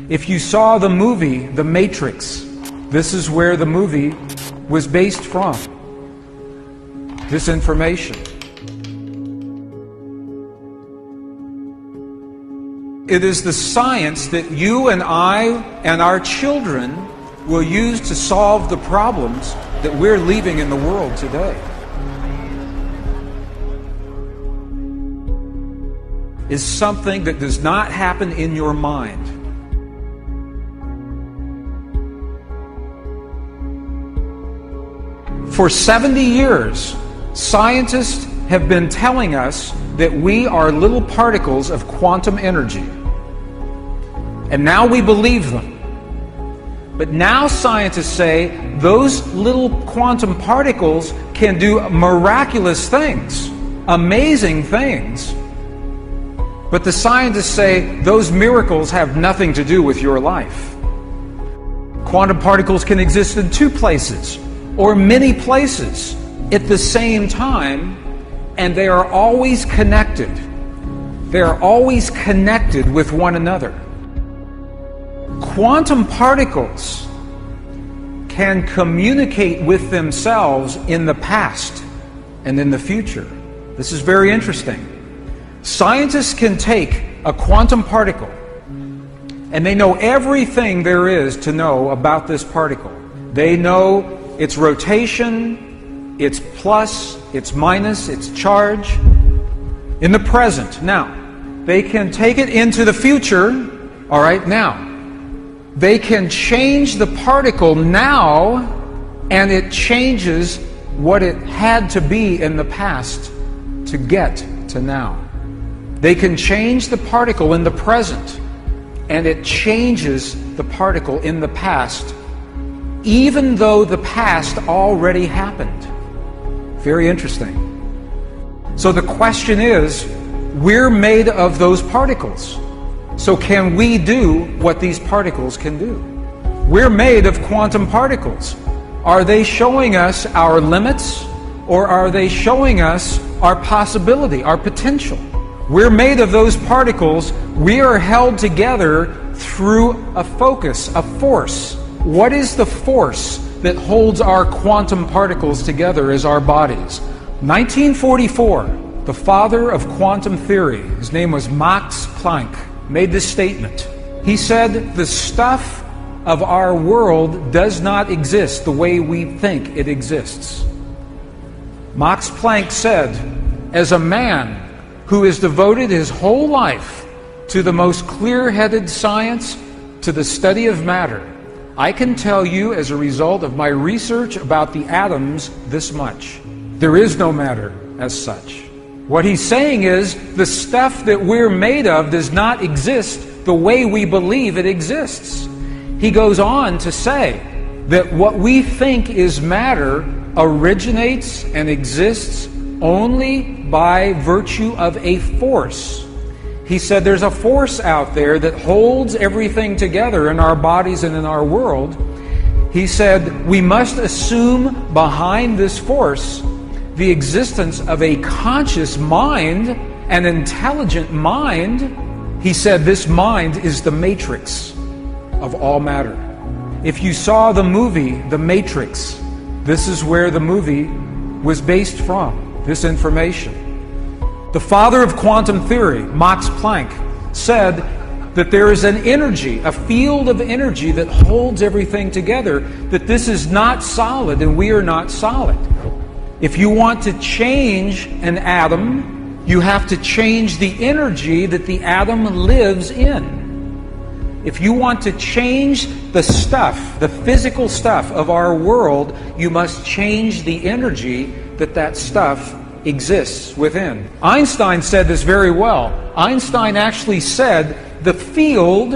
If you saw the movie The Matrix, this is where the movie was based from. This information. It is the science that you and I and our children will use to solve the problems that we're leaving in the world today. Is something that does not happen in your mind. For 70 years, scientists have been telling us that we are little particles of quantum energy. And now we believe them. But now scientists say those little quantum particles can do miraculous things, amazing things. But the scientists say those miracles have nothing to do with your life. Quantum particles can exist in two places, or many places, at the same time, and they are always connected. They are always connected with one another. Quantum particles can communicate with themselves in the past and in the future. This is very interesting. Scientists can take a quantum particle and they know everything there is to know about this particle. They know its rotation, its plus, its minus, its charge in the present. Now, they can take it into the future. All right, now, they can change the particle now, and it changes what it had to be in the past to get to now. They can change the particle in the present, and it changes the particle in the past, even though the past already happened. Very interesting. So the question is, we're made of those particles. So can we do what these particles can do? We're made of quantum particles. Are they showing us our limits, or are they showing us our possibility, our potential? We're made of those particles. We are held together through a focus, a force. What is the force that holds our quantum particles together as our bodies? 1944, the father of quantum theory, his name was Max Planck, made this statement. He said, the stuff of our world does not exist the way we think it exists. Max Planck said, as a man who has devoted his whole life to the most clear-headed science, to the study of matter, I can tell you as a result of my research about the atoms this much. There is no matter as such. What he's saying is the stuff that we're made of does not exist the way we believe it exists. He goes on to say that what we think is matter originates and exists only by virtue of a force. He said there's a force out there that holds everything together in our bodies and in our world. He said we must assume behind this force the existence of a conscious mind, an intelligent mind. He said this mind is the matrix of all matter. If you saw the movie The Matrix, this is where the movie was based from, this information. The father of quantum theory, Max Planck, said that there is an energy, a field of energy that holds everything together, that this is not solid and we are not solid. If you want to change an atom, you have to change the energy that the atom lives in. If you want to change the stuff, the physical stuff of our world, you must change the energy that that stuff exists within. Einstein said this very well. Einstein actually said the field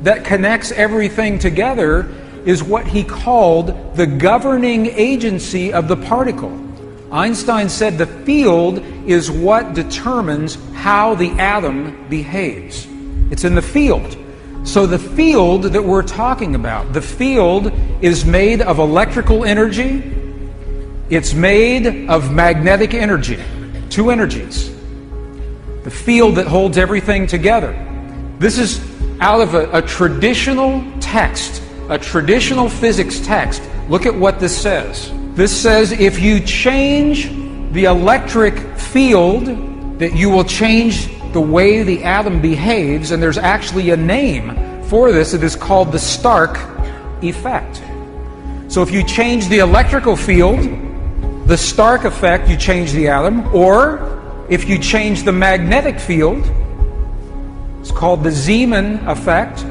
that connects everything together is what he called the governing agency of the particle. Einstein said the field is what determines how the atom behaves. It's in the field. So the field that we're talking about, the field is made of electrical energy. It's made of magnetic energy, two energies. The field that holds everything together. This is out of a traditional text, a traditional physics text, look at what this says. This says if you change the electric field, that you will change the way the atom behaves, and there's actually a name for this. It is called the Stark effect. So if you change the electrical field, the Stark effect, you change the atom, or if you change the magnetic field, it's called the Zeeman effect,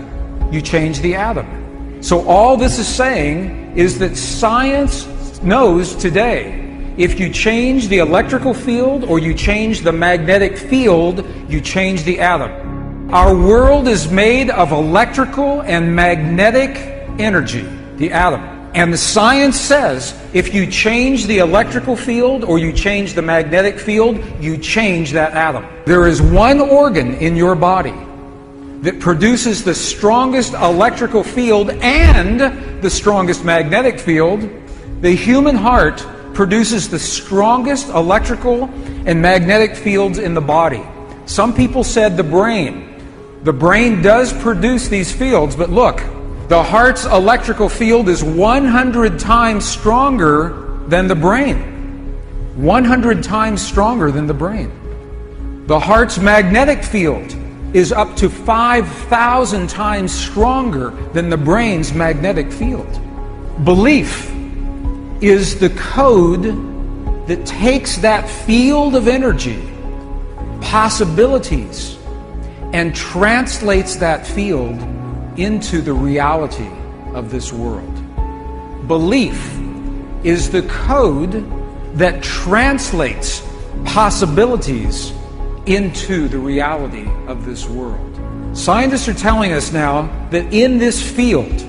you change the atom. So all this is saying is that science knows today, if you change the electrical field or you change the magnetic field, you change the atom. Our world is made of electrical and magnetic energy, the atom. And the science says if you change the electrical field or you change the magnetic field, you change that atom. There is one organ in your body that produces the strongest electrical field and the strongest magnetic field. The human heart produces the strongest electrical and magnetic fields in the body. Some people said the brain. The brain does produce these fields, but look, the heart's electrical field is 100 times stronger than the brain. 100 times stronger than the brain. The heart's magnetic field is up to 5,000 times stronger than the brain's magnetic field. Belief is the code that takes that field of energy, possibilities, and translates that field into the reality of this world. Belief is the code that translates possibilities into the reality of this world. Scientists are telling us now that in this field,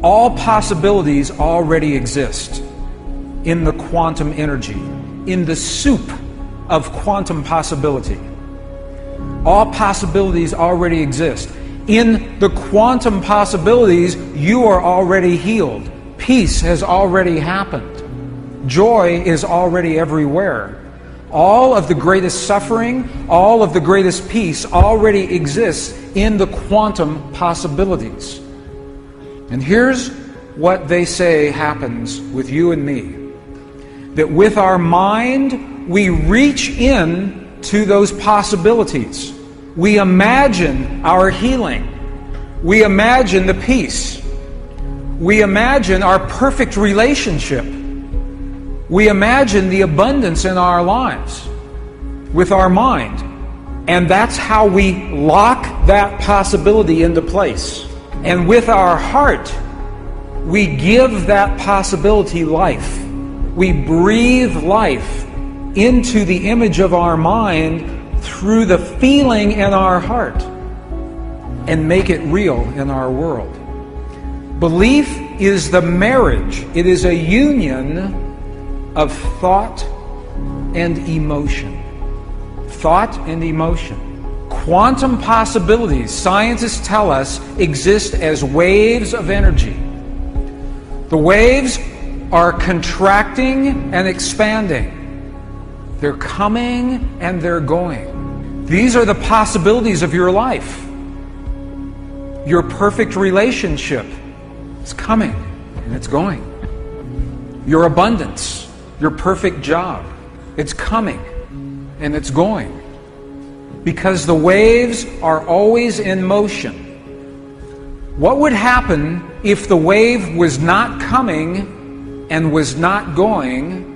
all possibilities already exist. In the quantum energy, in the soup of quantum possibility. All possibilities already exist. In the quantum possibilities, you are already healed. Peace has already happened. Joy is already everywhere. All of the greatest suffering, all of the greatest peace already exists in the quantum possibilities. And here's what they say happens with you and me. That with our mind, we reach in to those possibilities. We imagine our healing. We imagine the peace. We imagine our perfect relationship. We imagine the abundance in our lives with our mind. And that's how we lock that possibility into place. And with our heart, we give that possibility life. We breathe life into the image of our mind through the feeling in our heart and make it real in our world. Belief is the marriage. It is a union of thought and emotion. Thought and emotion. Quantum possibilities, scientists tell us, exist as waves of energy. The waves are contracting and expanding. They're coming and they're going. These are the possibilities of your life. Your perfect relationship is coming and it's going. Your abundance, your perfect job, it's coming and it's going. Because the waves are always in motion. What would happen if the wave was not coming and was not going?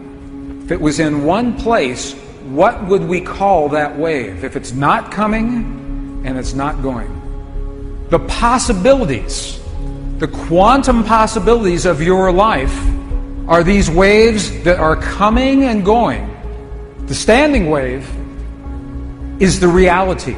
If it was in one place, what would we call that wave? If it's not coming and it's not going. The possibilities, the quantum possibilities of your life are these waves that are coming and going. The standing wave is the reality.